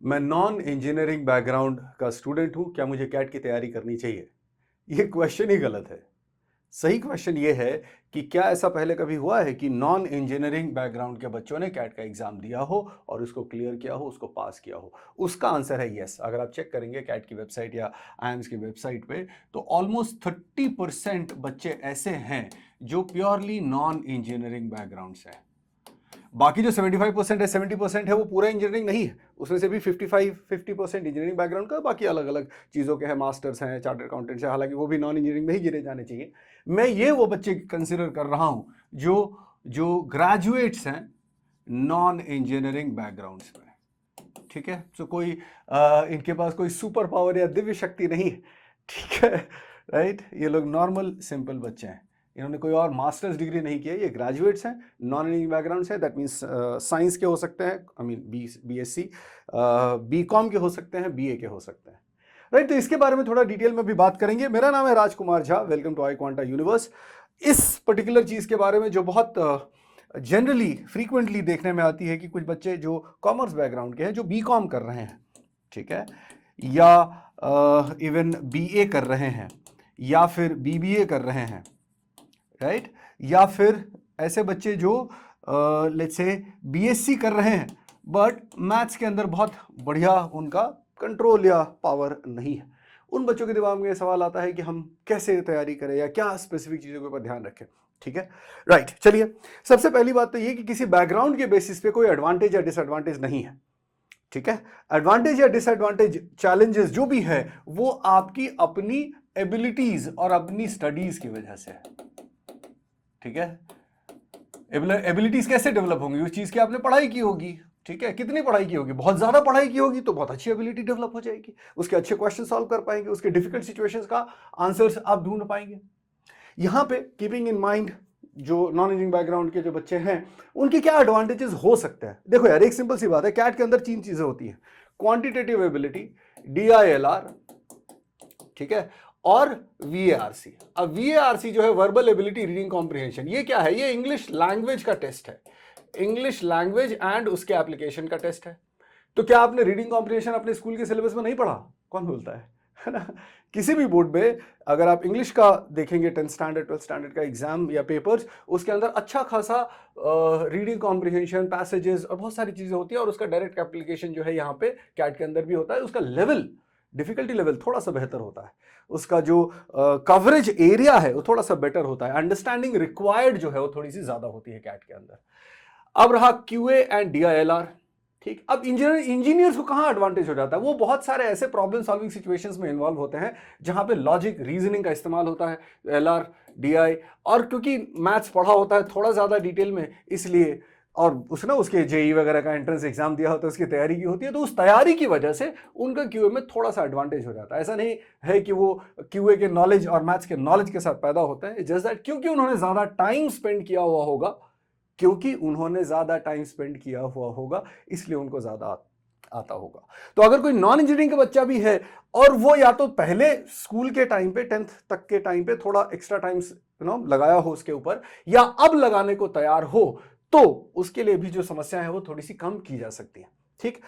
मैं non engineering background का student हूं, क्या मुझे कैट की तैयारी करनी चाहिए? ये क्वेश्चन ही गलत है। सही क्वेश्चन ये है कि क्या ऐसा पहले कभी हुआ है कि नॉन इंजीनियरिंग बैकग्राउंड के बच्चों ने कैट का एग्जाम दिया हो और उसको क्लियर किया हो, उसको पास किया हो? उसका आंसर है यस। अगर आप चेक करेंगे कैट की वेबसाइट या आईएम्स की वेबसाइट पे, तो ऑलमोस्ट 30% बच्चे ऐसे हैं जो प्योरली नॉन इंजीनियरिंग बैकग्राउंड से हैं। बाकी जो 75% है, 70% है, वो पूरा इंजीनियरिंग नहीं है। उसमें से भी 50% इंजीनियरिंग बैकग्राउंड का, बाकी अलग अलग चीज़ों के हैं, मास्टर्स हैं, चार्टर्ड अकाउंटेंट्स हैं, हालांकि वो भी नॉन इंजीनियरिंग में ही गिने जाने चाहिए। मैं ये वो बच्चे कंसिडर कर रहा हूँ जो जो ग्रेजुएट्स हैं नॉन इंजीनियरिंग बैकग्राउंड्स में। ठीक है, तो कोई इनके पास कोई सुपर पावर या दिव्य शक्ति नहीं है। ठीक है, राइट। ये लोग नॉर्मल सिंपल बच्चे हैं, इन्होंने कोई और मास्टर्स डिग्री नहीं किया, ये ग्रेजुएट्स हैं, नॉन इंजीनियरिंग बैकग्राउंड से। दैट मीन्स साइंस के हो सकते हैं, आई मीन बीएससी, बीकॉम के हो सकते हैं, बीए के हो सकते हैं, राइट। तो इसके बारे में थोड़ा डिटेल में भी बात करेंगे। मेरा नाम है Rajkumar Jha, welcome to iQuanta universe. इस पर्टिकुलर चीज़ के बारे में जो बहुत जनरली फ्रीक्वेंटली देखने में आती है कि कुछ बच्चे जो कॉमर्स बैकग्राउंड के हैं, जो बीकॉम कर रहे हैं, ठीक है, या इवन बीए कर रहे हैं, या फिर बीबीए कर रहे हैं, राइट, या फिर ऐसे बच्चे जो लेट्स से बीएससी कर रहे हैं बट मैथ्स के अंदर बहुत बढ़िया उनका कंट्रोल या पावर नहीं है। उन बच्चों के दिमाग में ये सवाल आता है कि हम कैसे तैयारी करें या क्या स्पेसिफिक चीज़ों के ऊपर ध्यान रखें। ठीक है, राइट। चलिए, सबसे पहली बात तो ये कि किसी बैकग्राउंड के बेसिस पे कोई एडवांटेज या डिसएडवांटेज नहीं है। ठीक है, एडवांटेज या डिसएडवांटेज, चैलेंजेस जो भी है, वो आपकी अपनी एबिलिटीज और अपनी स्टडीज की वजह से है। ठीक है, एबिलिटीज कैसे डेवलप होंगी? उस चीज की आपने पढ़ाई की होगी। ठीक है, कितनी पढ़ाई की होगी? बहुत ज्यादा पढ़ाई की होगी तो बहुत अच्छी एबिलिटी डेवलप हो जाएगी, उसके अच्छे क्वेश्चन सॉल्व कर पाएंगे, उसके डिफिकल्ट सिचुएशंस का आंसर्स आप ढूंढ पाएंगे। यहां पे कीपिंग इन माइंड जो नॉन इंजीनियरिंग बैकग्राउंड के जो बच्चे हैं, उनके क्या एडवांटेजेस हो सकते हैं? देखो यार, एक सिंपल सी बात है, कैट के अंदर 3 चीजें होती हैं: क्वांटिटेटिव एबिलिटी, DILR, ठीक है, और VARC। अब VARC जो है, वर्बल एबिलिटी रीडिंग कॉम्प्रिहेंशन, ये क्या है? ये इंग्लिश लैंग्वेज का टेस्ट है, इंग्लिश लैंग्वेज एंड उसके एप्लीकेशन का टेस्ट है। तो क्या आपने रीडिंग कॉम्प्रिहेंशन अपने स्कूल के सिलेबस में नहीं पढ़ा? कौन बोलता है ना? किसी भी बोर्ड में अगर आप इंग्लिश का देखेंगे, 10th स्टैंडर्ड 12th स्टैंडर्ड का एग्जाम या पेपर्स, उसके अंदर अच्छा खासा रीडिंग कॉम्प्रिहेंशन, पैसेजेस और बहुत सारी चीजें होती है, और उसका डायरेक्ट एप्लीकेशन जो है यहाँ पे कैट के अंदर भी होता है। उसका लेवल, डिफिकल्टी लेवल थोड़ा सा बेहतर होता है, उसका जो कवरेज एरिया है वो थोड़ा सा बेटर होता है, अंडरस्टैंडिंग रिक्वायर्ड जो है वो थोड़ी सी ज्यादा होती है कैट के अंदर। अब रहा QA एंड DILR। ठीक, अब इंजीनियर्स को कहां एडवांटेज हो जाता है? वो बहुत सारे ऐसे प्रॉब्लम सॉल्विंग सिचुएशंस में इन्वॉल्व होते हैं जहां पे लॉजिक रीजनिंग का इस्तेमाल होता है, LR DI, और क्योंकि मैथ्स पढ़ा होता है थोड़ा ज्यादा डिटेल में, इसलिए, और उसने उसके JEE वगैरह का एंट्रेंस एग्जाम दिया होता है, उसकी तैयारी की होती है, तो उस तैयारी की वजह से उनका QA में थोड़ा सा एडवांटेज हो जाता है। ऐसा नहीं है कि वो QA के नॉलेज और मैथ्स के नॉलेज के साथ पैदा होता है, जस्ट दैट क्योंकि उन्होंने ज्यादा टाइम स्पेंड किया हुआ होगा, इसलिए उनको ज्यादा आता होगा। तो अगर कोई नॉन इंजीनियरिंग का बच्चा भी है और वो या तो पहले स्कूल के टाइम पे, 10th तक के टाइम पे थोड़ा एक्स्ट्रा टाइम लगाया हो उसके ऊपर, या अब लगाने को तैयार हो, तो उसके लिए भी जो समस्या है वो थोड़ी सी कम की जा सकती है। ठीक,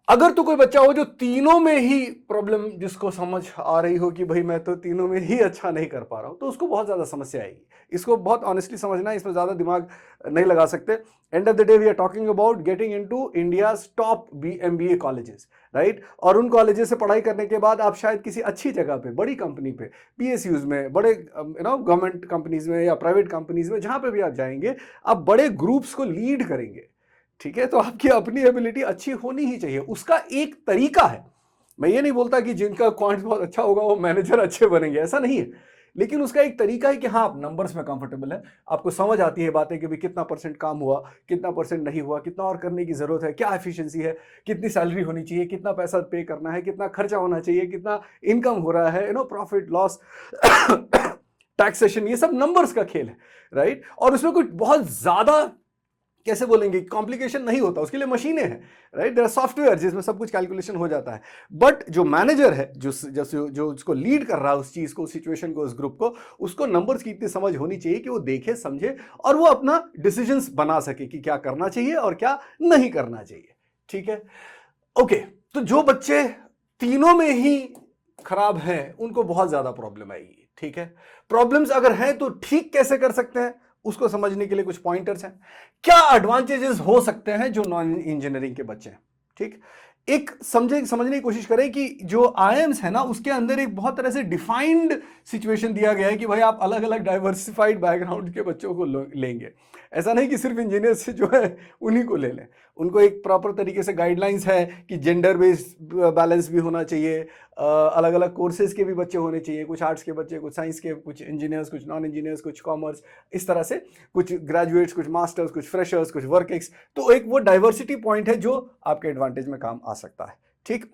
अगर तो कोई बच्चा हो जो तीनों में ही प्रॉब्लम, जिसको समझ आ रही हो कि भाई मैं तो तीनों में ही अच्छा नहीं कर पा रहा हूं, तो उसको बहुत ज्यादा समस्या आएगी। इसको बहुत ऑनेस्टली समझना है, इसमें ज्यादा दिमाग नहीं लगा सकते। End of the day we are talking about getting into India's top MBA colleges, right. और उन कॉलेजेस से पढ़ाई करने के बाद आप शायद किसी अच्छी जगह पे, बड़ी कंपनी पे, PSUs में, बड़े गवर्नमेंट कंपनीज में या प्राइवेट कंपनीज में, जहां पे भी आप जाएंगे, आप बड़े ग्रुप्स को लीड करेंगे। ठीक है, तो आपकी अपनी एबिलिटी अच्छी होनी ही चाहिए। उसका एक तरीका है, मैं ये नहीं बोलता कि जिनका क्वांट बहुत अच्छा होगा वो मैनेजर अच्छे बनेंगे, ऐसा नहीं है, लेकिन उसका एक तरीका है कि हाँ, आप नंबर्स में कंफर्टेबल है, आपको समझ आती है बातें कि भाई कितना % काम हुआ, कितना % नहीं हुआ, कितना और करने की जरूरत है, क्या एफिशिएंसी है, कितनी सैलरी होनी चाहिए, कितना पैसा पे करना है, कितना खर्चा होना चाहिए, कितना इनकम हो रहा है, प्रॉफिट लॉस, टैक्सेशन, ये सब नंबर्स का खेल है, राइट। और उसमें कुछ बहुत ज्यादा, कैसे बोलेंगे, कॉम्प्लिकेशन नहीं होता, उसके लिए मशीनें हैं, राइट। देयर आर सॉफ्टवेयर जिसमें सब कुछ कैलकुलेशन हो जाता है। बट जो मैनेजर है, जो उसको लीड कर रहा है, उस चीज को, उस सिचुएशन को, उस ग्रुप को, उसको नंबर्स की इतनी समझ होनी चाहिए कि वो देखे, समझे और वो अपना डिसीजंस बना सके कि क्या करना चाहिए और क्या नहीं करना चाहिए। ठीक है, ओके। तो जो बच्चे तीनों में ही खराब हैं उनको बहुत ज्यादा प्रॉब्लम आएगी। ठीक है, प्रॉब्लम्स अगर हैं तो ठीक कैसे कर सकते हैं उसको समझने के लिए कुछ पॉइंटर्स हैं। क्या एडवांटेजेस हो सकते हैं जो नॉन इंजीनियरिंग के बच्चे हैं। ठीक, एक समझने की कोशिश करें कि जो आईएम्स है ना उसके अंदर एक बहुत तरह से डिफाइंड सिचुएशन दिया गया है कि भाई आप अलग अलग डाइवर्सिफाइड बैकग्राउंड के बच्चों को लेंगे। ऐसा नहीं कि सिर्फ इंजीनियर से जो है उन्हीं को ले लें, उनको एक प्रॉपर तरीके से गाइडलाइंस है कि जेंडर बेस्ड बैलेंस भी होना चाहिए, अलग अलग कोर्सेज के भी बच्चे होने चाहिए, कुछ आर्ट्स के बच्चे, कुछ साइंस के, कुछ इंजीनियर्स, कुछ नॉन इंजीनियर्स, कुछ कॉमर्स, इस तरह से कुछ ग्रेजुएट्स, कुछ मास्टर्स, कुछ फ्रेशर्स, कुछ वर्क एक्स। तो एक वो डाइवर्सिटी पॉइंट है जो आपके एडवांटेज में काम आ सकता है। ठीक,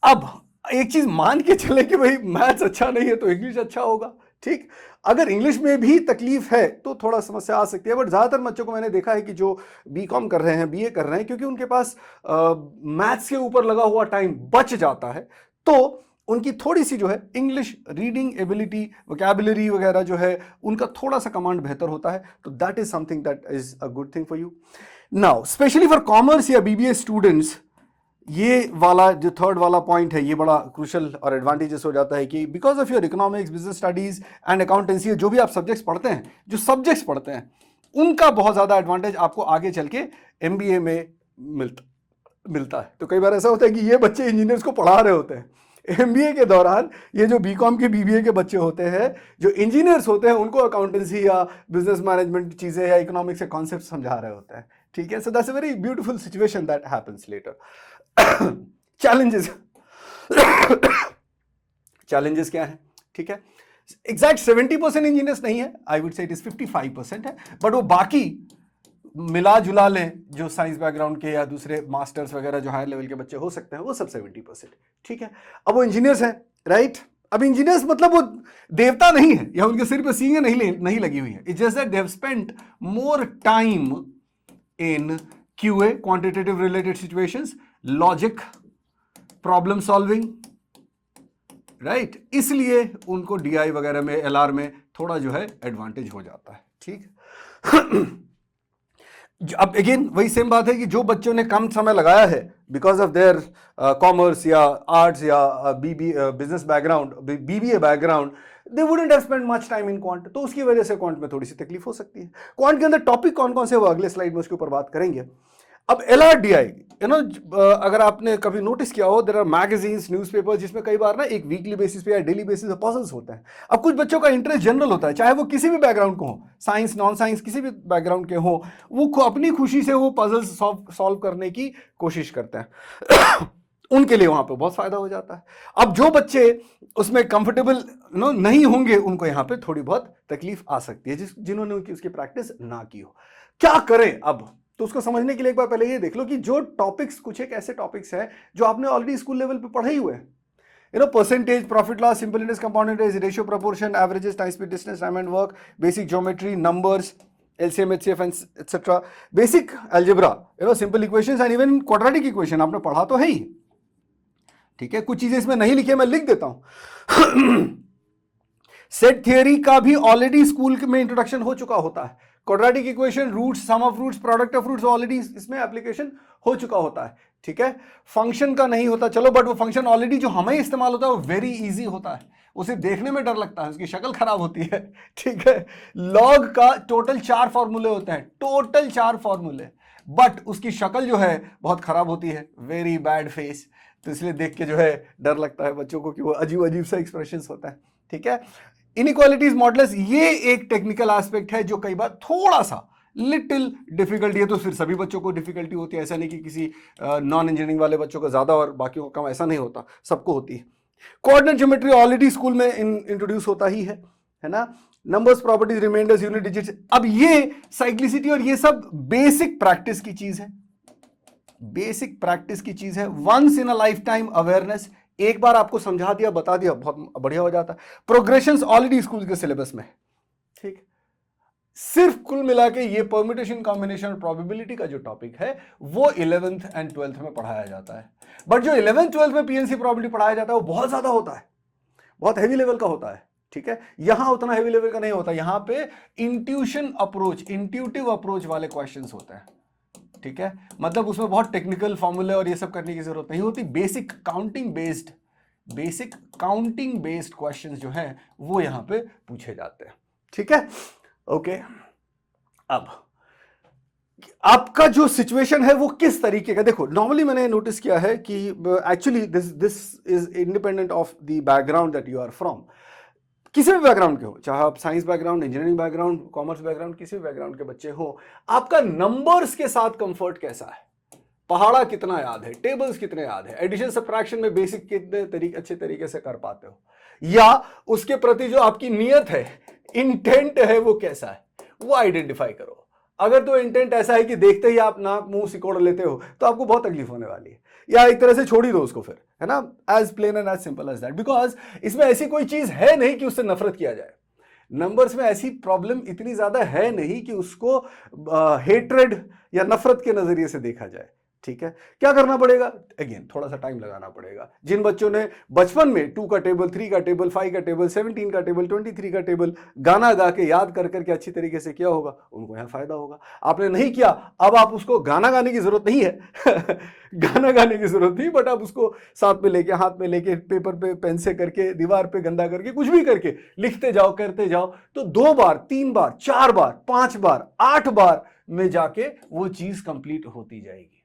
अब एक चीज मान के चले कि भाई मैथ्स अच्छा नहीं है तो इंग्लिश अच्छा होगा। ठीक, अगर इंग्लिश में भी तकलीफ है तो थोड़ा समस्या आ सकती है, बट ज्यादातर बच्चों को मैंने देखा है कि जो बीकॉम कर रहे हैं, बीए कर रहे हैं, क्योंकि उनके पास मैथ्स के ऊपर लगा हुआ टाइम बच जाता है, तो उनकी थोड़ी सी जो है इंग्लिश रीडिंग एबिलिटी, वोकैबुलरी वगैरह जो है उनका थोड़ा सा कमांड बेहतर होता है। तो that is something that is a good thing for you. Now specially for commerce या बीबीए स्टूडेंट्स, ये वाला जो थर्ड वाला पॉइंट है ये बड़ा क्रूशल और एडवांटेजेस हो जाता है कि because of your economics, business studies and accountancy, जो भी आप सब्जेक्ट्स पढ़ते हैं, जो सब्जेक्ट्स पढ़ते हैं, उनका बहुत ज्यादा एडवांटेज आपको आगे चल के एमबीए में मिलता है। तो कई बार ऐसा होता है कि ये बच्चे इंजीनियर्स को पढ़ा रहे होते हैं एमबीए के दौरान, ये जो बीकॉम के बीबीए के बच्चे होते हैं जो इंजीनियर्स होते हैं उनको अकाउंटेंसी या बिजनेस मैनेजमेंट चीजें या इकोनॉमिक्स के कॉन्सेप्ट समझा रहे होते हैं। ठीक है, so that's a very beautiful situation that happens later. Challenges challenges क्या है। ठीक है, एग्जैक्ट 70% इंजीनियर्स नहीं है, I would say it is 55% है, बट वो बाकी मिला जुला लें जो साइंस बैकग्राउंड के या दूसरे मास्टर्स वगैरह जो हायर लेवल के बच्चे हो सकते हैं वो सब 70%। ठीक है, अब वो इंजीनियर्स हैं, राइट। अब इंजीनियर्स मतलब वो देवता नहीं है या उनके सिर पे सींगें नहीं लगी हुई है। It's just that they have spent more time in QA, quantitative related situations, logic, problem solving, right. इसलिए उनको डीआई वगैरह में, एलआर में थोड़ा जो है एडवांटेज हो जाता है। ठीक अब अगेन वही सेम बात है कि जो बच्चों ने कम समय लगाया है बिकॉज ऑफ देयर कॉमर्स या आर्ट्स या business background, BBA background, they wouldn't have spent much time in quant, तो उसकी वजह से क्वांट में थोड़ी सी तकलीफ हो सकती है। क्वांट के अंदर टॉपिक कौन कौन से वो अगले स्लाइड में उसके ऊपर बात करेंगे। अब एलआरडीआई, अगर आपने कभी नोटिस किया हो, देयर आर मैगजीन्स, न्यूज़पेपर जिसमें कई बार ना एक वीकली बेसिस पे या डेली बेसिस पे पजल्स होते हैं। अब कुछ बच्चों का इंटरेस्ट जनरल होता है, चाहे वो किसी भी बैकग्राउंड को हो, साइंस, नॉन साइंस, किसी भी बैकग्राउंड के हो, वो अपनी खुशी से वो पजल्स सॉल्व करने की कोशिश करते हैं उनके लिए वहां पे बहुत फायदा हो जाता है। अब जो बच्चे उसमें कंफर्टेबल नहीं होंगे उनको यहाँ पे थोड़ी बहुत तकलीफ आ सकती है, जिन्होंने उसकी प्रैक्टिस ना की हो। क्या करें अब, तो उसको समझने के लिए एक बार पहले ये देख लो कि जो टॉपिक्स, कुछ एक ऐसे टॉपिक्स हैं जो आपने ऑलरेडी स्कूल लेवल पे पढ़े ही हुए हैं। Percentage, profit loss, simple interest, compound interest, ratio, proportion, averages, time speed distance, time and work, basic geometry, numbers, LCM, HCF etcetera, basic algebra, simple equations and even quadratic equation आपने पढ़ा तो है ही। ठीक है, कुछ चीजें इसमें नहीं लिखी है, मैं लिख देता हूं सेट थियरी का भी ऑलरेडी स्कूल में इंट्रोडक्शन हो चुका होता है। Quadratic equation, roots, sum of roots, product of roots, already इसमें एप्लीकेशन हो चुका होता है। ठीक है, फंक्शन का नहीं होता, चलो, बट वो फंक्शन ऑलरेडी जो हमें इस्तेमाल होता है वो वेरी इजी होता है, उसे देखने में डर लगता है, उसकी शक्ल खराब होती है। ठीक है, लॉग का टोटल 4 फॉर्मूले होते हैं, टोटल 4 फॉर्मूले, बट उसकी शक्ल जो है बहुत खराब होती है, वेरी बैड फेस, तो इसलिए देख के जो है डर लगता है बच्चों को कि वो अजीब अजीब सा एक्सप्रेशंस होता है। ठीक है, इनइक्वालिटीज मॉडुलस, ये एक टेक्निकल एस्पेक्ट है जो कई बार थोड़ा सा लिटिल डिफिकल्टी है, तो फिर सभी बच्चों को डिफिकल्टी होती है, ऐसा नहीं कि किसी नॉन इंजीनियरिंग वाले बच्चों को ज्यादा और बाकी को कम, ऐसा नहीं होता, सबको होती है। कोऑर्डिनेट ज्योमेट्री ऑलरेडी स्कूल में इंट्रोड्यूस होता ही है ना। Numbers, properties, remainders, unit digits, अब ये साइक्लिसिटी और ये सब बेसिक प्रैक्टिस की चीज है, बेसिक प्रैक्टिस की चीज है, once in a lifetime awareness, एक बार आपको समझा दिया, बता दिया, बहुत बढ़िया हो जाता है। प्रोग्रेशंस ऑलरेडी स्कूल के सिलेबस में, ठीक। सिर्फ कुल मिला के ये परम्यूटेशन, कॉम्बिनेशन और प्रोबेबिलिटी का जो टॉपिक है वो 11th एंड 12th में पढ़ाया जाता है, बट जो 11th 12th में पीएनसी प्रोबेबिलिटी पढ़ाया जाता है वो बहुत ज्यादा होता है, बहुत हैवी लेवल का होता है। ठीक है, यहां उतना हैवी लेवल का नहीं होता, यहां पे इंट्यूशन अप्रोच, इंट्यूटिव अप्रोच वाले क्वेश्चंस होते हैं। ठीक है, मतलब उसमें बहुत टेक्निकल फॉर्मूले और ये सब करने की जरूरत नहीं होती। बेसिक काउंटिंग बेस्ड क्वेश्चंस जो हैं वो यहां पे पूछे जाते हैं। ठीक है, ओके। अब आपका जो सिचुएशन है वो किस तरीके का, देखो नॉर्मली मैंने नोटिस किया है कि actually this is independent of the background that you are from. किसी भी बैकग्राउंड के हो, चाहे आप science background, engineering background, commerce background, किसी भी बैकग्राउंड के बच्चे हो, आपका नंबर्स के साथ कंफर्ट कैसा है, पहाड़ा कितना याद है, टेबल्स कितने याद है, एडिशन सब्ट्रैक्शन में बेसिक कितने अच्छे तरीके से कर पाते हो, या उसके प्रति जो आपकी नियत है, इंटेंट है, वो कैसा है, वो आइडेंटिफाई करो। अगर तो इंटेंट ऐसा है कि देखते ही आप नाक मुंह सिकोड़ लेते हो तो आपको बहुत तकलीफ होने वाली है, या एक तरह से छोड़ ही दो उसको फिर, है ना, as plain and as simple as that, because इसमें ऐसी कोई चीज है नहीं कि उससे नफरत किया जाए। नंबर्स में ऐसी प्रॉब्लम इतनी ज्यादा है नहीं कि उसको हेट्रेड या नफरत के नजरिए से देखा जाए। ठीक है, क्या करना पड़ेगा, अगेन थोड़ा सा टाइम लगाना पड़ेगा। जिन बच्चों ने बचपन में 2 का टेबल, 3 का टेबल, 5 का टेबल, 17 का टेबल, 23 का टेबल गाना गा के याद कर करके अच्छी तरीके से किया होगा, उनको यहाँ फायदा होगा। आपने नहीं किया, अब आप उसको गाना गाने की जरूरत नहीं है गाना गाने की जरूरत नहीं, बट आप उसको साथ में लेके, हाथ में लेके, पेपर पे पेन से करके, दीवार पे गंदा करके, कुछ भी करके लिखते जाओ, करते जाओ, तो 2 बार, 3 बार, 4 बार, 5 बार, 8 बार में जाके वो चीज कंप्लीट होती जाएगी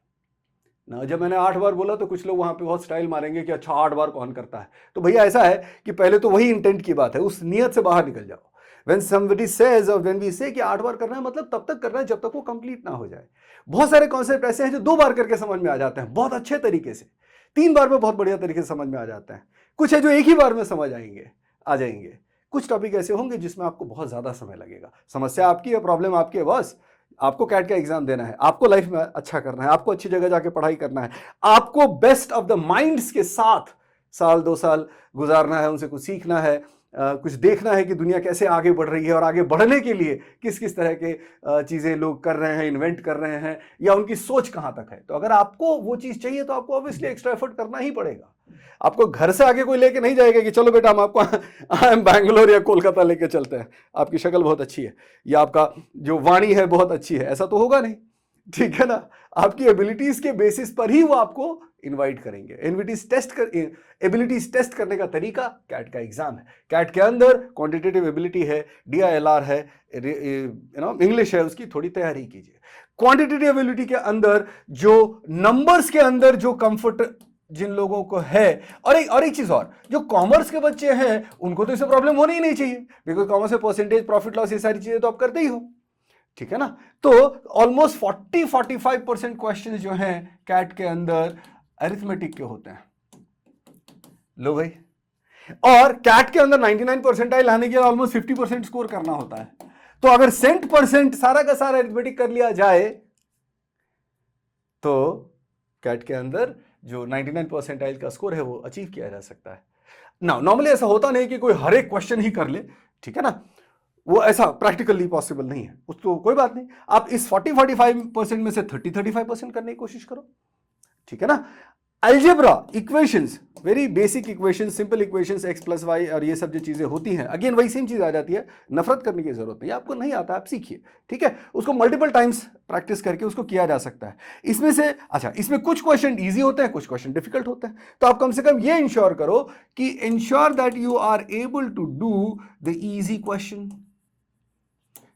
ना। जब मैंने 8 बार बोला तो कुछ लोग वहां पे बहुत स्टाइल मारेंगे कि अच्छा 8 बार कौन करता है। तो भैया ऐसा है कि पहले तो वही इंटेंट की बात है, उस नियत से बाहर निकल जाओ। When somebody says or when we say कि 8 बार करना है, मतलब तब तक करना है जब तक वो कंप्लीट ना हो जाए। बहुत सारे कॉन्सेप्ट ऐसे हैं जो 2 बार करके समझ में आ जाते हैं बहुत अच्छे तरीके से, 3 बार में बहुत बढ़िया तरीके से समझ में आ जाते हैं। कुछ है जो एक ही बार में समझ आ जाएंगे। कुछ टॉपिक ऐसे होंगे जिसमें आपको बहुत ज्यादा समय लगेगा। समस्या आपकी है, प्रॉब्लम आपकी है, बस आपको कैट का एग्जाम देना है, आपको लाइफ में अच्छा करना है, आपको अच्छी जगह जाके पढ़ाई करना है, आपको बेस्ट ऑफ द माइंड्स के साथ 1-2 साल गुजारना है, उनसे कुछ सीखना है, कुछ देखना है कि दुनिया कैसे आगे बढ़ रही है और आगे बढ़ने के लिए किस किस तरह के चीज़ें लोग कर रहे हैं, इन्वेंट कर रहे हैं, या उनकी सोच कहाँ तक है। तो अगर आपको वो चीज़ चाहिए तो आपको ऑब्वियसली एक्स्ट्रा एफर्ट करना ही पड़ेगा। आपको घर से आगे कोई लेके नहीं जाएगा कि चलो बेटा हम आपको बैंगलोर या कोलकाता लेके चलते हैं, आपकी शक्ल बहुत अच्छी है या आपका जो वाणी है बहुत अच्छी है, ऐसा तो होगा नहीं। ठीक है ना, आपकी एबिलिटीज के बेसिस पर ही वो आपको इनवाइट करेंगे। एबिलिटीज टेस्ट करने का तरीका कैट का एग्जाम है। कैट के अंदर क्वांटिटेटिव एबिलिटी है, DILR है, इंग्लिश है, उसकी थोड़ी तैयारी कीजिए। क्वांटिटेटिव एबिलिटी के अंदर जो नंबर्स के अंदर जो कंफर्ट जिन लोगों को है, और एक चीज और, जो कॉमर्स के बच्चे हैं उनको तो इससे प्रॉब्लम होनी ही नहीं चाहिए, बिकॉज कॉमर्स में परसेंटेज, प्रॉफिट लॉस, ये सारी चीजें तो आप करते ही हो। ठीक है ना, तो ऑलमोस्ट 40-45% क्वेश्चंस जो हैं कैट के अंदर अरिथमेटिक के होते हैं। लो भाई, और कैट के अंदर 99 परसेंटाइल लाने के लिए ऑलमोस्ट 50% स्कोर करना होता है। तो अगर 100% सारा का सारा अरिथमेटिक कर लिया जाए तो कैट के अंदर जो 99 परसेंटाइल का स्कोर है वो अचीव किया जा सकता है ना। नॉर्मली ऐसा होता नहीं कि कोई हर एक क्वेश्चन ही कर ले, ठीक है ना, वो ऐसा प्रैक्टिकली पॉसिबल नहीं है। उसको कोई बात नहीं, आप इस 40-45% में से 30-35% करने की कोशिश करो। ठीक है ना, algebra, equations, very basic equations, simple equations, x + y और ये सब जो चीजें होती हैं, अगेन वही सेम चीज आ जाती है। नफरत करने की जरूरत नहीं, आपको नहीं आता आप सीखिए। ठीक है, उसको मल्टीपल टाइम्स प्रैक्टिस करके उसको किया जा सकता है। इसमें से अच्छा, इसमें कुछ क्वेश्चन इजी होते हैं, कुछ क्वेश्चन डिफिकल्ट होते हैं, तो आप कम से कम ये इंश्योर करो कि ensure that you are able to do the easy question.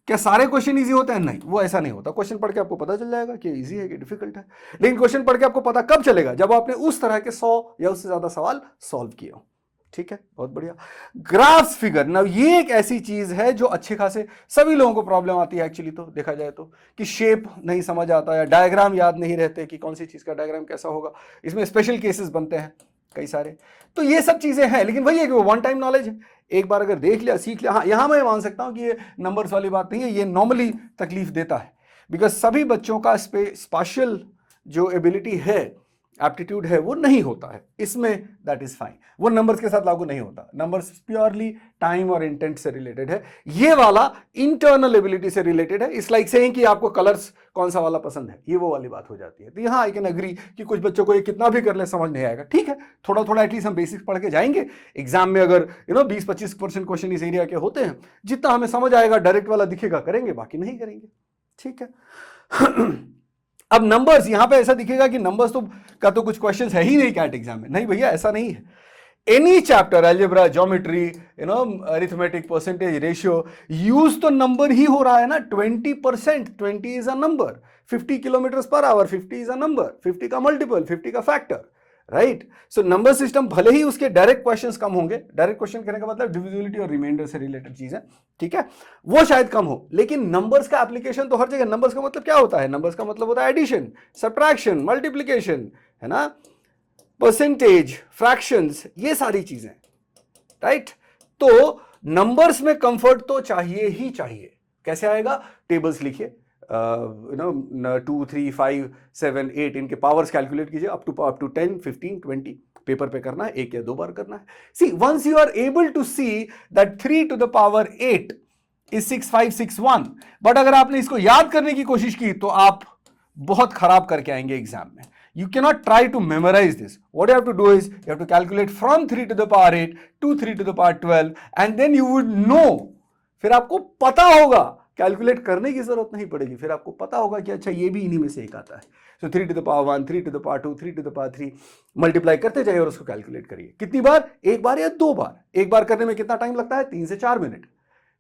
क्या सारे क्वेश्चन इजी होते हैं? नहीं, वो ऐसा नहीं होता। क्वेश्चन पढ़ के आपको पता चल जाएगा कि इजी है कि डिफिकल्ट है, लेकिन क्वेश्चन पढ़ के आपको पता कब चलेगा? जब आपने उस तरह के 100 या उससे ज्यादा सवाल सॉल्व किए हो। ठीक है, बहुत बढ़िया। ग्राफ्स फिगर, ना ये एक ऐसी चीज है जो अच्छे खासे सभी लोगों को प्रॉब्लम आती है एक्चुअली, तो देखा जाए तो, कि शेप नहीं समझ आता या डायग्राम याद नहीं रहते कि कौन सी चीज का डायग्राम कैसा होगा। इसमें स्पेशल केसेस बनते हैं कई सारे, तो ये सब चीजें हैं, लेकिन वही है कि वो वन टाइम नॉलेज है। एक बार अगर देख लिया, सीख लिया, हाँ यहां मैं मान सकता हूं कि ये नंबर्स वाली बात नहीं है, ये नॉर्मली तकलीफ देता है, बिकॉज सभी बच्चों का स्पेशल जो एबिलिटी है, एप्टीट्यूड है, वो नहीं होता है इसमें, दैट इज फाइन। वो नंबर्स के साथ लागू नहीं होता। नंबर्स प्योरली टाइम और इंटेंट से रिलेटेड है, ये वाला इंटरनल एबिलिटी से रिलेटेड है। इट्स लाइक सेइंग कि आपको कलर्स कौन सा वाला पसंद है, ये वो वाली बात हो जाती है। तो यहाँ आई कैन अग्री कि कुछ बच्चों को ये कितना भी कर ले समझ नहीं आएगा। ठीक है, थोड़ा थोड़ा एटलीस्ट हम बेसिक्स पढ़ के जाएंगे। एग्जाम में अगर 20-25% क्वेश्चन इस एरिया के होते हैं, जितना हमें समझ आएगा, डायरेक्ट वाला दिखेगा, करेंगे, बाकी नहीं करेंगे। ठीक है अब नंबर्स यहां पे ऐसा दिखेगा कि नंबर्स का तो कुछ क्वेश्चंस है ही नहीं कैट एग्जाम में, नहीं भैया ऐसा नहीं है। Any chapter, algebra, geometry, arithmetic, percentage, ratio, use तो नंबर ही हो रहा है ना। 20%, 20 is a number, 50 kilometre per hour, 50 is a number, 50 का मल्टीपल, 50 का factor, right. So number system भले ही उसके डायरेक्ट क्वेश्चंस कम होंगे, डायरेक्ट क्वेश्चन कहने का मतलब डिविजिबिलिटी और रिमाइंडर से रिलेटेड चीज है, ठीक है, वो शायद कम हो, लेकिन नंबर्स का एप्लीकेशन तो हर जगह। नंबर्स का मतलब क्या होता है? नंबर्स का मतलब होता है एडिशन, सब्ट्रैक्शन, मल्टीप्लीकेशन, है ना, परसेंटेज, फ्रैक्शंस, ये सारी चीजें, राइट। तो नंबर्स में कंफर्ट तो चाहिए ही चाहिए। कैसे आएगा? टेबल्स लिखिए, 2, 3, 5, 7, 8 इनके पावर्स कैलकुलेट कीजिए, अप टू 10, 15, 20 पेपर पे करना है, एक या दो बार करना है। See, once you are able to see that 3 to the power 8 is 6561, but अगर आपने इसको याद करने की कोशिश की तो आप बहुत खराब करके आएंगे एग्जाम में। You cannot try to memorize this. What you have to do is you have to calculate from 3 to the power 8 to 3 to the power 12 and then you would know. फिर आपको पता होगा, कैलकुलेट करने की जरूरत नहीं पड़ेगी, फिर आपको पता होगा कि अच्छा ये भी इन्हीं में से एक आता है। So 3 to the power 1, 3 to the power 2, 3 to the power 3 multiply करते जाइए और उसको कैलकुलेट करिए। कितनी बार? एक बार या दो बार। एक बार करने में कितना टाइम लगता है? 3 से 4 मिनट,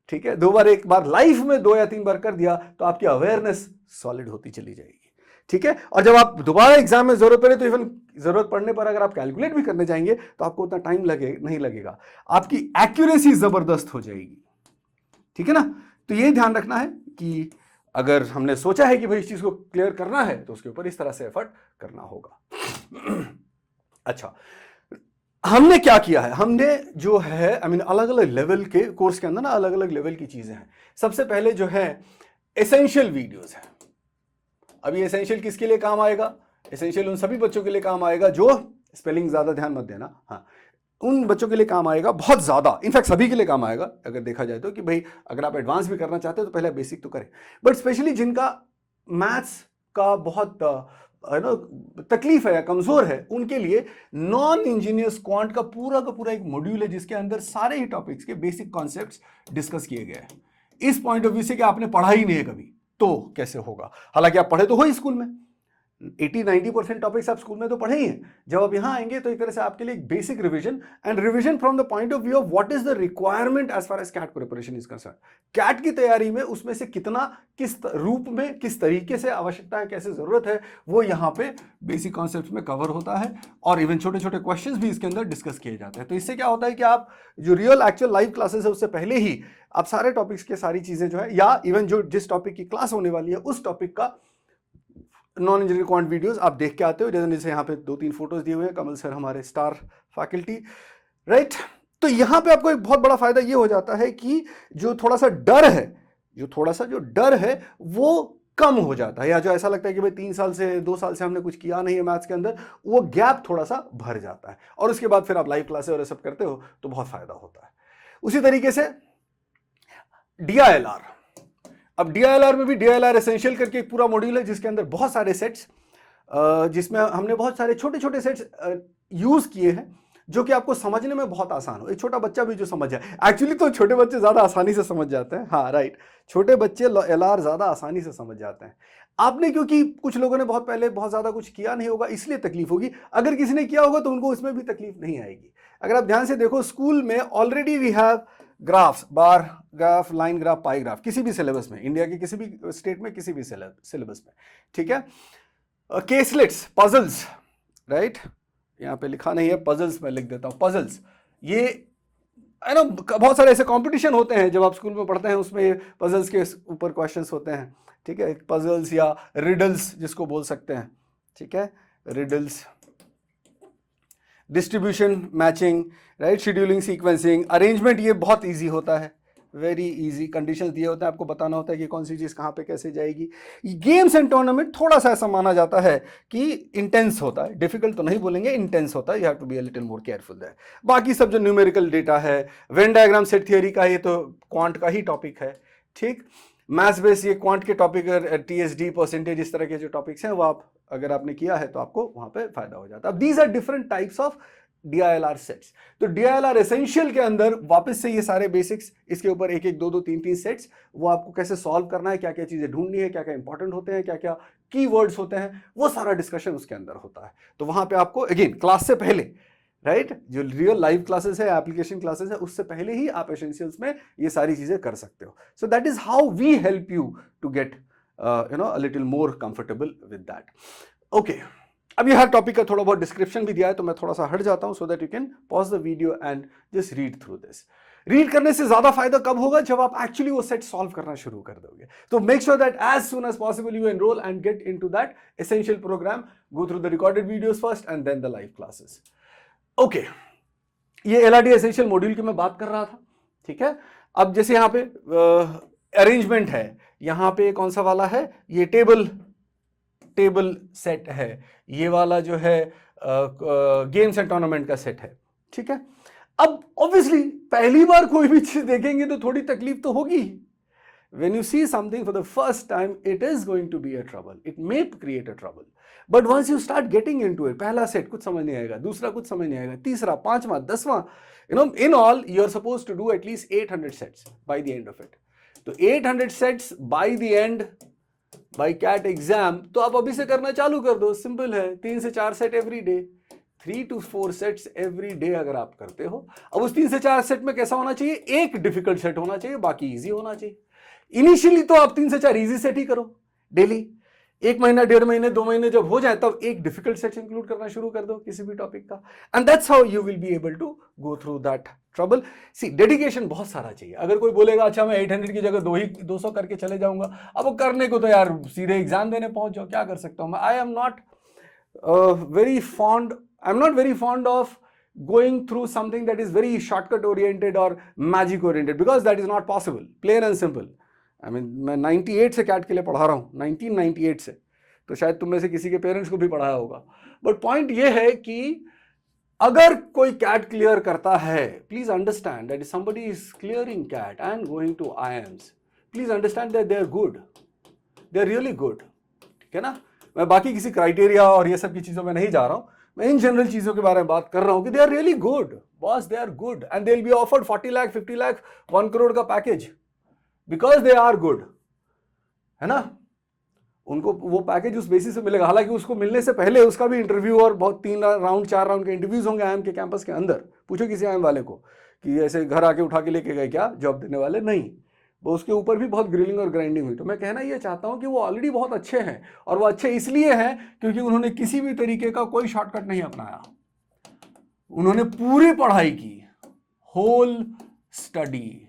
ठीक है। दो बार, एक बार लाइफ में 2 या 3 बार कर दिया तो आपकी अवेयरनेस सॉलिड होती चली जाएगी, ठीक है। और जब आप दोबारा एग्जाम में जरूरत पड़े तो इवन जरूरत पड़ने पर अगर आप कैलकुलेट भी करने जाएंगे तो आपको उतना टाइम नहीं लगेगा, आपकी एक्यूरेसी जबरदस्त हो जाएगी, ठीक है ना। तो ये ध्यान रखना है कि अगर हमने सोचा है कि भाई इस चीज को क्लियर करना है तो उसके ऊपर इस तरह से एफर्ट करना होगा। अच्छा, हमने क्या किया है? हमने जो है अलग अलग लेवल के कोर्स के अंदर ना अलग अलग लेवल की चीजें हैं। सबसे पहले जो है एसेंशियल वीडियोस है। अब ये एसेंशियल किसके लिए काम आएगा? एसेंशियल उन सभी बच्चों के लिए काम आएगा जो, स्पेलिंग ज्यादा ध्यान मत देना, हाँ, उन बच्चों के लिए काम आएगा बहुत ज्यादा, इनफैक्ट सभी के लिए काम आएगा अगर देखा जाए तो, कि भाई अगर आप एडवांस भी करना चाहते हो तो पहले बेसिक तो करें। बट स्पेशली जिनका मैथ्स का बहुत तकलीफ है या कमजोर है, उनके लिए नॉन इंजीनियर्स क्वांट का पूरा एक मॉड्यूल है जिसके अंदर सारे ही टॉपिक्स के बेसिक कॉन्सेप्ट्स डिस्कस किए गए हैं। इस पॉइंट ऑफ व्यू से कि आपने पढ़ा ही नहीं है कभी तो कैसे होगा? हालांकि आप पढ़े तो हो ही स्कूल में, 80-90% टॉपिक्स आप स्कूल में तो पढ़े ही हैं। जब आप यहां आएंगे तो एक तरह से आपके लिए basic revision, and revision from the point of view of what is the requirement as far as CAT preparation is concern. CAT की तैयारी में उसमें से कितना, किस रूप में, किस तरीके से आवश्यकता है, कैसे जरूरत है, वो यहाँ पे बेसिक कॉन्सेप्ट में कवर होता है। और इवन छोटे छोटे क्वेश्चंस भी इसके अंदर डिस्कस किए जाते हैं। तो इससे क्या होता है कि आप जो रियल एक्चुअल लाइव क्लासेस है उससे पहले ही आप सारे टॉपिक्स के सारी चीजें जो है, या इवन जो जिस टॉपिक की क्लास होने वाली है उस टॉपिक का नॉन इंजीनियरिंग क्वांट वीडियोस आप देख के आते हो। जैसे यहाँ पे 2-3 फोटोज दिए हुए हैं, कमल सर हमारे स्टार फैकल्टी, राइट। तो यहाँ पे आपको एक बहुत बड़ा फायदा ये हो जाता है कि जो थोड़ा सा डर है वो कम हो जाता है, या जो ऐसा लगता है कि भाई 3 साल से 2 साल से हमने कुछ किया नहीं है मैथ्स के अंदर, वो गैप थोड़ा सा भर जाता है। और उसके बाद फिर आप लाइव क्लासेस और सब करते हो तो बहुत फायदा होता है। उसी तरीके से DILR, अब DILR में भी DILR एसेंशियल करके एक पूरा मॉड्यूल है जिसके अंदर बहुत सारे सेट्स, जिसमें हमने बहुत सारे छोटे छोटे सेट्स यूज किए हैं जो कि आपको समझने में बहुत आसान हो। एक छोटा बच्चा भी जो समझ जाए, एक्चुअली तो छोटे बच्चे ज्यादा आसानी से समझ जाते हैं, हाँ राइट, छोटे बच्चे LR ज्यादा आसानी से समझ जाते हैं। आपने, क्योंकि कुछ लोगों ने बहुत पहले बहुत ज्यादा कुछ किया नहीं होगा इसलिए तकलीफ होगी, अगर किसी ने किया होगा तो उनको उसमें भी तकलीफ नहीं आएगी। अगर आप ध्यान से देखो, स्कूल में already we have graphs, bar graph, line graph, pie graph, किसी भी सिलेबस में, इंडिया के किसी भी स्टेट में, किसी भी सिलेबस में, ठीक है। केसलेट्स, पजल्स, राइट, यहाँ पे लिखा नहीं है, पजल्स मैं लिख देता हूँ, पजल्स, ये है ना, बहुत सारे ऐसे कंपटीशन होते हैं जब आप स्कूल में पढ़ते हैं, उसमें पजल्स के ऊपर क्वेश्चंस होते हैं, ठीक है, पजल्स या रिडल्स जिसको बोल सकते हैं, ठीक है, riddles, distribution, matching, right, scheduling, sequencing, arrangement, ये बहुत इजी होता है, वेरी इजी, कंडीशंस दिए होते हैं, आपको बताना होता है कि कौन सी चीज कहाँ पे कैसे जाएगी। गेम्स एंड टूर्नामेंट थोड़ा सा ऐसा माना जाता है कि इंटेंस होता है, डिफिकल्ट तो नहीं बोलेंगे, इंटेंस होता है, you have to be a little more careful there. बाकी सब जो न्यूमेरिकल डेटा है, वेन डायग्राम, सेट थियरी का, ये तो क्वांट का ही टॉपिक है, ठीक। मैथ्स बेस ये क्वांट के टॉपिक, TSD, परसेंटेज, इस तरह के जो टॉपिक्स हैं वो आप अगर आपने किया है तो आपको वहां पे फायदा हो जाता है। अब these are different types of DILR sets. तो DILR एसेंशियल के अंदर वापस से ये सारे बेसिक्स, इसके ऊपर एक एक दो दो तीन तीन सेट्स, वो आपको कैसे सॉल्व करना है, क्या क्या चीजें ढूंढनी है, क्या क्या इंपॉर्टेंट होते हैं, क्या क्या कीवर्ड्स होते हैं, वो सारा डिस्कशन उसके अंदर होता है। तो वहां पे आपको अगेन क्लास से पहले, राइट, जो रियल लाइव क्लासेस है, एप्लीकेशन क्लासेस है, उससे पहले ही आप एसेंशियल्स में ये सारी चीजें कर सकते हो। So that is how we help you to get a little more comfortable with that. Okay, अब ये हर टॉपिक का थोड़ा बहुत डिस्क्रिप्शन भी दिया है, तो मैं थोड़ा सा हट जाता हूं so that you can pause the video and just read through this. Read करने से ज्यादा फायदा कब होगा, जब आप एक्चुअली वो सेट सॉल्व करना शुरू कर दोगे। तो make sure that as soon as possible you enroll and get into that essential program. Go through the recorded videos first and then the live classes. Okay, ये LRD एसेंशियल मॉड्यूल की मैं बात कर रहा था, ठीक है। अब जैसे यहाँ पे अरेंजमेंट है, यहाँ पे कौन सा वाला है, ये टेबल सेट है, ये वाला जो है गेम्स एंड टूर्नामेंट का सेट है, ठीक है। अब ऑब्वियसली पहली बार कोई भी चीज देखेंगे तो थोड़ी तकलीफ तो होगी। When you see something for the first time, it is going to be a trouble. It may create a trouble. But once you start getting into it, पहला सेट कुछ समझ नहीं आएगा, दूसरा कुछ समझ नहीं आएगा, तीसरा, पांचवा, 10वां, in all, you are supposed to do at least 800 sets by the end of it. तो 800 sets by the end, by CAT exam, तो आप अभी से करना चालू कर दो, सिंपल है। 3 से 4 set every day, 3 to 4 sets every day अगर आप करते हो। अब उस 3 से 4 सेट में कैसा होना चाहिए, एक डिफिकल्ट सेट होना चाहिए, बाकी इजी होना चाहिए। इनिशियली तो आप 3 से 4 इजी सेट ही करो डेली। 1 महीना, 1.5 महीने, 2 महीने जब हो जाए तब एक डिफिकल्ट सेट इंक्लूड करना शुरू कर दो किसी भी टॉपिक का, and that's how you will be able to go through that trouble. See, dedication बहुत सारा चाहिए। अगर कोई बोलेगा अच्छा मैं 800 की जगह 200 करके चले जाऊंगा, अब वो करने को तो यार सीधे एग्जाम देने पहुंच जाओ, क्या कर सकता हूं मैं। I am not very fond of going through something that is very shortcut oriented or magic oriented, because that is not possible, plain and simple. I mean, मैं 98 से कैट के लिए पढ़ा रहा हूँ, 1998 से, तो शायद तुम में से किसी के पेरेंट्स को भी पढ़ाया होगा। बट पॉइंट ये है कि अगर कोई कैट क्लियर करता है, please understand that somebody is clearing CAT and going to IIMs, please understand that they are good, they are really good, ठीक है ना। मैं बाकी किसी क्राइटेरिया और ये सब की चीजों में नहीं जा रहा हूँ, मैं इन जनरल चीजों के बारे में बात कर रहा हूं कि they are really good boss, they are good and they will be offered 40 lakh, 50 lakh, 1 crore का package, because they are good, है ना। उनको वो पैकेज उस बेसिस से मिलेगा। हालांकि उसको मिलने से पहले उसका भी इंटरव्यू और बहुत 3 राउंड 4 राउंड के इंटरव्यूज होंगे IIM के कैंपस के अंदर। पूछो किसी IIM वाले को कि ऐसे घर आके उठा के लेके गए क्या जॉब देने वाले, नहीं, वो उसके ऊपर भी बहुत ग्रिलिंग और ग्राइंडिंग हुई। तो मैं कहना ये चाहता हूं कि वो ऑलरेडी बहुत अच्छे हैं, और वो अच्छे इसलिए हैं क्योंकि उन्होंने किसी भी तरीके का कोई शॉर्टकट नहीं अपनाया। उन्होंने पूरी पढ़ाई की, होल स्टडी,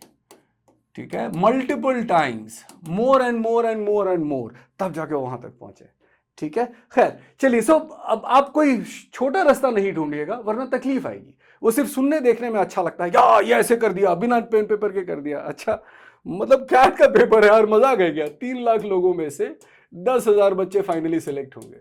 ठीक है, multiple times, more and more and more and मोर, तब जाके वहां तक पहुंचे, ठीक है। खैर चलिए, सो अब आप कोई छोटा रास्ता नहीं ढूंढिएगा वरना तकलीफ आएगी। वो सिर्फ सुनने देखने में अच्छा लगता है, या ये ऐसे कर दिया, बिना पेन पेपर के कर दिया, अच्छा मतलब कैट का पेपर है यार, मजाक है क्या। 3 लाख लोगों में से 10,000 बच्चे फाइनली सिलेक्ट होंगे।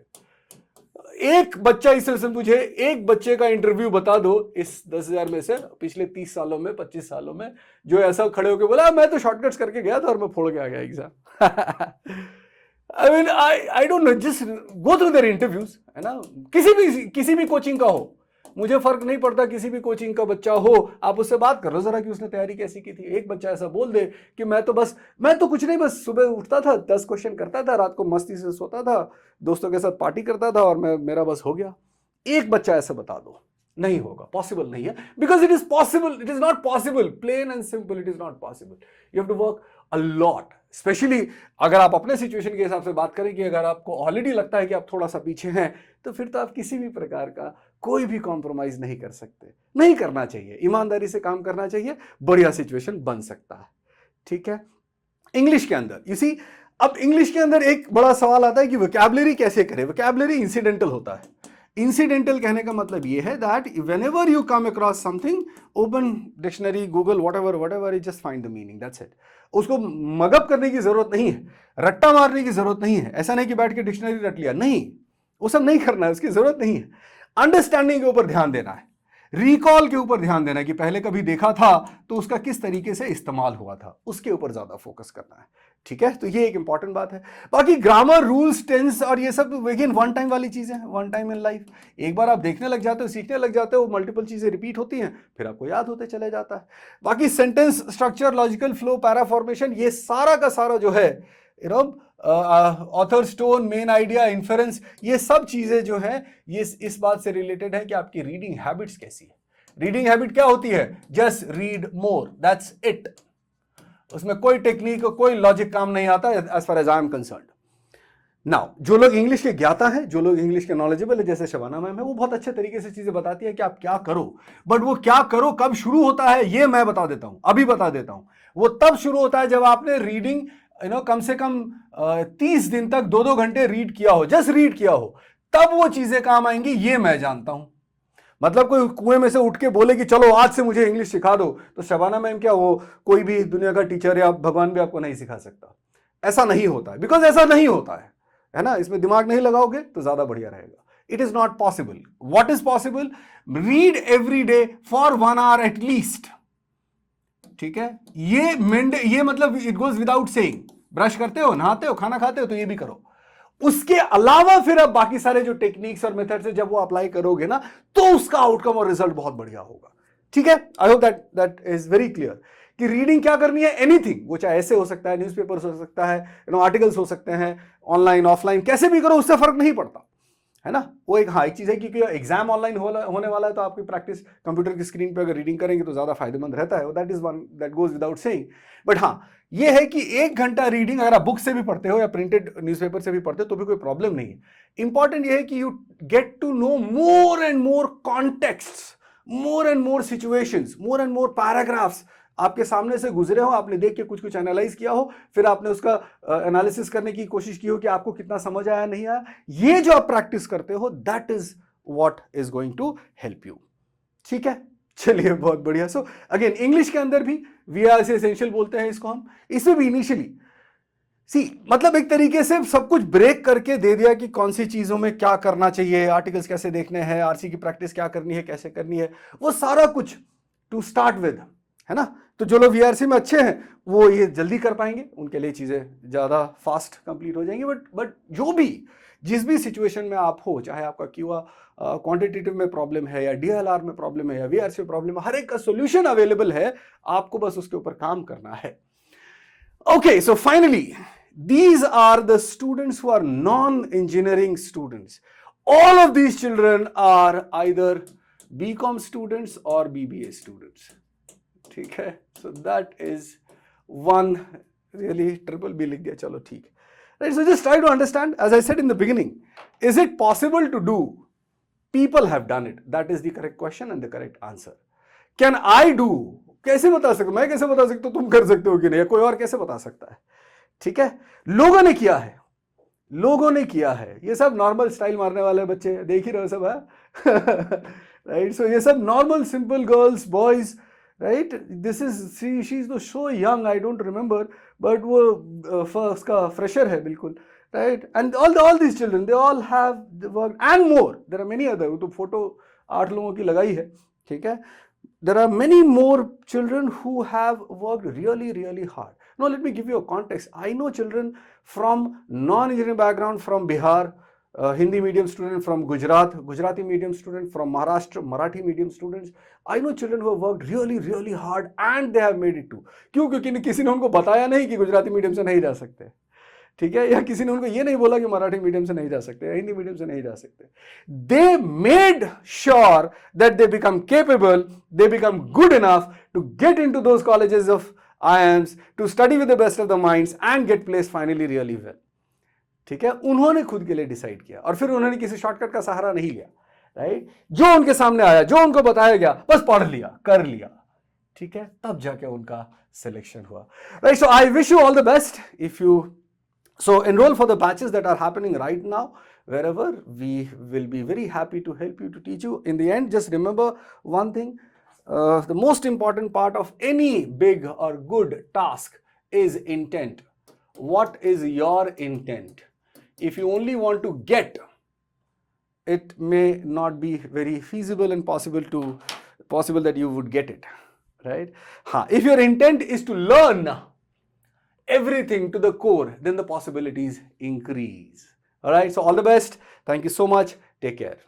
एक बच्चा, इससे मुझे एक बच्चे का इंटरव्यू बता दो इस 10,000 में से पिछले 30 सालों में, 25 सालों में, जो ऐसा खड़े होकर बोला मैं तो शॉर्टकट्स करके गया था और मैं फोड़ के आ गया exam. I mean I don't know, just go through their interviews, है ना। किसी भी कोचिंग का हो, मुझे फर्क नहीं पड़ता, किसी भी कोचिंग का बच्चा हो, आप उससे बात कर लो जरा कि उसने तैयारी कैसी की थी। एक बच्चा ऐसा बोल दे कि मैं तो कुछ नहीं, बस सुबह उठता था, 10 क्वेश्चन करता था, रात को मस्ती से सोता था, दोस्तों के साथ पार्टी करता था और मेरा बस हो गया। एक बच्चा ऐसा बता दो, नहीं होगा, पॉसिबल नहीं है, because it is not possible, plain and simple, it is not possible. You have to work a lot, specially अगर आप अपने सिचुएशन के हिसाब से बात करें कि अगर आपको ऑलरेडी लगता है कि आप थोड़ा सा पीछे हैं, तो फिर तो आप किसी भी प्रकार का कोई भी कॉम्प्रोमाइज नहीं कर सकते, नहीं करना चाहिए, ईमानदारी से काम करना चाहिए, बढ़िया सिचुएशन बन सकता है, ठीक है। इंग्लिश के अंदर यू सी, अब इंग्लिश के अंदर एक बड़ा सवाल आता है कि वोकैबुलरी कैसे करें। वोकैबुलरी इंसिडेंटल होता है। इंसिडेंटल कहने का मतलब ये है that whenever you come across something, open dictionary, Google, whatever, you just find the meaning, that's it. उसको मगअप करने की जरूरत नहीं है, रट्टा मारने की जरूरत नहीं है। ऐसा नहीं कि बैठ के डिक्शनरी रट लिया, नहीं, वो सब नहीं करना है, उसकी जरूरत नहीं है। अंडरस्टैंडिंग के ऊपर ध्यान देना है, रिकॉल के ऊपर ध्यान देना है कि पहले कभी देखा था तो उसका किस तरीके से इस्तेमाल हुआ था, उसके ऊपर ज्यादा फोकस करना है। ठीक है, तो ये एक इंपॉर्टेंट बात है। बाकी ग्रामर, रूल्स, टेंस और ये सब अगेन वन टाइम वाली चीजें हैं, वन टाइम इन लाइफ। एक बार आप देखने लग जाते हो, सीखने लग जाते हो, मल्टीपल चीजें रिपीट होती हैं, फिर आपको याद होते चले जाता है। बाकी sentence structure, logical flow, para formation, ये सारा का सारा जो है author stone, main idea, inference, ये सब चीजें जो हैं ये इस बात से रिलेटेड है कि आपकी रीडिंग हैबिट्स कैसी है। रीडिंग हैबिट क्या होती है? Just read more, that's it. उसमें कोई टेक्निक, कोई लॉजिक काम नहीं आता as far as I am concerned. Now जो लोग इंग्लिश के ज्ञाता हैं, जो लोग इंग्लिश के नॉलेजेबल है, जैसे शबाना मैम है, वो बहुत अच्छे तरीके से चीजें बताती है कि आप क्या करो, बट वो क्या करो कब शुरू होता है ये मैं बता देता हूं, अभी बता देता हूं। वो तब शुरू होता है जब आपने रीडिंग कम से कम 30 दिन तक 2-2 घंटे रीड किया हो, जस्ट रीड किया हो, तब वो चीजें काम आएंगी, ये मैं जानता हूं। मतलब कोई कुएं में से उठ के बोले कि चलो आज से मुझे इंग्लिश सिखा दो, तो शबाना मैम क्या, वो कोई भी दुनिया का टीचर या भगवान भी आपको नहीं सिखा सकता। ऐसा नहीं होता है, बिकॉज ऐसा नहीं होता है ना। इसमें दिमाग नहीं लगाओगे तो ज्यादा बढ़िया रहेगा। It is not possible. What is possible? Read every day for 1 hour at least. ठीक है, ये मतलब it goes without saying. Brush करते हो, नहाते हो, खाना खाते हो, तो ये भी करो। उसके अलावा फिर अब बाकी सारे जो टेक्निक्स और मेथड्स है, जब वो अप्लाई करोगे ना, तो उसका आउटकम और रिजल्ट बहुत बढ़िया होगा। ठीक है, I hope that is very clear कि रीडिंग क्या करनी है। एनीथिंग, वो चाहे ऐसे हो सकता है, न्यूज़पेपर्स हो सकता है, आर्टिकल्स हो सकते हैं, ऑनलाइन ऑफलाइन, कैसे भी करो, उससे फर्क नहीं पड़ता है ना। वो एक चीज है, क्योंकि एग्जाम ऑनलाइन होने वाला है, तो आपकी प्रैक्टिस कंप्यूटर की स्क्रीन पे अगर रीडिंग करेंगे तो ज्यादा फायदेमंद रहता है। That is one that goes without saying. But हाँ, ये है कि 1 घंटा रीडिंग अगर आप बुक से भी पढ़ते हो या प्रिंटेड न्यूज़पेपर से भी पढ़ते हो तो भी कोई प्रॉब्लम नहीं है। इंपॉर्टेंट ये है कि you get to know more and more context, more and more situations, more and more paragraphs आपके सामने से गुजरे हो, आपने देख के कुछ एनालाइज किया हो, फिर आपने उसका एनालिसिस करने की कोशिश की हो कि आपको कितना समझ आया नहीं आया। ये जो आप प्रैक्टिस करते हो, that is what is going to help you. ठीक है, चलिए बहुत बढ़िया। सो अगेन इंग्लिश के अंदर भी वीआरसी एसेंशियल बोलते हैं इसको हम। इसमें भी इनिशियली मतलब एक तरीके से सब कुछ ब्रेक करके दे दिया कि कौन सी चीजों में क्या करना चाहिए, आर्टिकल्स कैसे देखने हैं, आरसी की प्रैक्टिस क्या करनी है, कैसे करनी है, वो सारा कुछ टू स्टार्ट विद, है ना। तो जो लोग वीआरसी में अच्छे हैं वो ये जल्दी कर पाएंगे, उनके लिए चीजें ज्यादा फास्ट कंप्लीट हो जाएंगी। बट जो भी जिस भी सिचुएशन में आप हो, चाहे आपका क्यूआ क्वांटिटेटिव में प्रॉब्लम है या डीएलआर में प्रॉब्लम है या वीआरसी में प्रॉब्लम है, हर एक का सोल्यूशन अवेलेबल है, आपको बस उसके ऊपर काम करना है। Okay, so finally these are the students who are non-engineering students. All of these children are either BCom students or BBA students. ठीक है, so that is one really triple B लिख दिया, चलो ठीक है, right? So just try to understand, as I said in the beginning, is it possible to do? People have done it. That is the correct question and the correct answer. Can I do? कैसे बता सकता, मैं कैसे बता सकता हूं तुम कर सकते हो कि नहीं, कोई और कैसे बता सकता है? ठीक है, लोगों ने किया है, लोगों ने किया है। ये सब नॉर्मल स्टाइल मारने वाले बच्चे देख ही रहे हो सब, है राइट। सो ये सब normal simple girls, boys, right. This is she is so young, I don't remember, but वो उसका फ्रेशर है बिल्कुल, right. And all these children they all have work and more, there are many other. तो photo 8 लोगों की लगाई है, ठीक है। There are many more children who have worked really, really hard. Now, let me give you a context. I know children from non-engineering background from Bihar, Hindi medium student from Gujarat, Gujarati medium student from Maharashtra, Marathi medium students. I know children who have worked really, really hard and they have made it too. क्यों? क्योंकि किसी ने उनको बताया नहीं कि Gujarati medium से नहीं जा सकते, ठीक है, या किसी ने उनको ये नहीं बोला कि मराठी मीडियम से नहीं जा सकते या हिंदी मीडियम से नहीं जा सकते। They made sure that they become capable, they become good enough to get into those colleges of IIMs, to study with the best of the minds and get place finally really well. ठीक है, उन्होंने खुद के लिए decide किया और फिर उन्होंने किसी शॉर्टकट का सहारा नहीं लिया, राइट। जो उनके सामने आया, जो उनको बताया गया, बस पढ़ लिया, कर लिया, ठीक है, तब जाके उनका सिलेक्शन हुआ, right. So I wish you all the best. If you So enroll for the batches that are happening right now, wherever. We will be very happy to help you, to teach you. In the end, just remember one thing, the most important part of any big or good task is intent. What is your intent? If you only want to get, it may not be very feasible and possible that you would get it, right? If your intent is to learn, everything to the core, then the possibilities increase. All right, so all the best. Thank you so much. Take care.